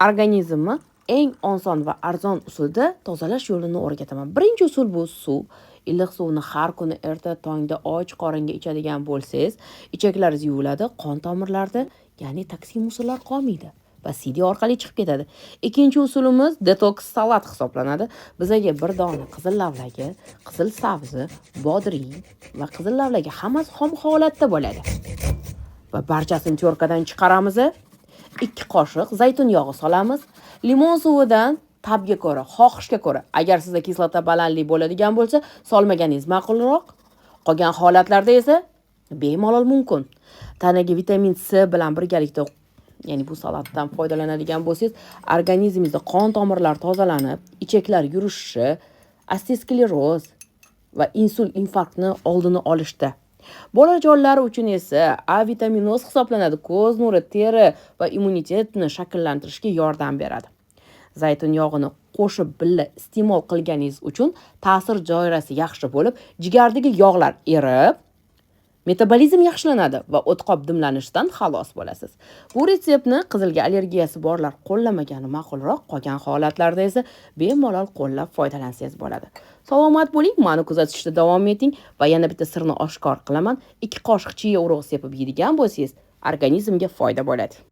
organizmni eng oson va arzon usulda tozalash yo'lini o'rgataman. Birinchi usul bu suv. Iliq suvni har kuni erta tongda och qoringa ichadigan bo'lsangiz, ichaklaringiz yuviladi, qon tomirlarida, ya'ni toksin musullar qolmaydi va CD orqali chiqib ketadi. Ikkinchi usulimiz detoks salat hisoblanadi. Bizaga bir dona qizil lavlagi, qizil sabzi, bodring va qizil lavlagi hammasi xom holatda bo'ladi. Va barchasini tyorkadan chiqaramiz. 2 qoshiq zaytun yog'i solamiz. Limon suvidan tabga ko'ra, xohishga ko'ra. Agar sizda kislota balandlik bo'ladigan bo'lsa, solmaganingiz ma'qulroq. Qolgan holatlarda esa bemalol mumkin. Tanaga vitamin C bilan birgalikda, ya'ni bu salatdan foydalanadigan bo'lsangiz, organizmingizda qon tomirlari tozalanib, ichaklar yurishishi, osteoskleroz va insult infarktni oldini olishda. Bolajonlar uchun esa A vitaminoz hisoblanadi. Ko'z nuri, teri va immunitetni shakllantirishga yordam beradi. Zaytun yog'ini qo'shib birga iste'mol qilganingiz uchun ta'sir doirasi yaxshi bo'lib, jigardagi yog'lar erib, metabolizm yaxshilanadi va o'tqoq dimlanishdan xalos bo'lasiz. Bu retseptni qizilga allergiyasi borlar qo'llamagani ma'qulroq, qolgan holatlarda esa bemalol qo'llab foydalansangiz bo'ladi. Salomat bo'ling, meni kuzatishda davom eting va yana bitta sirni oshkor qilaman. 2 qoshiq chiya urug'i sepib yeydigan bo'lsangiz, organizmga foyda bo'ladi.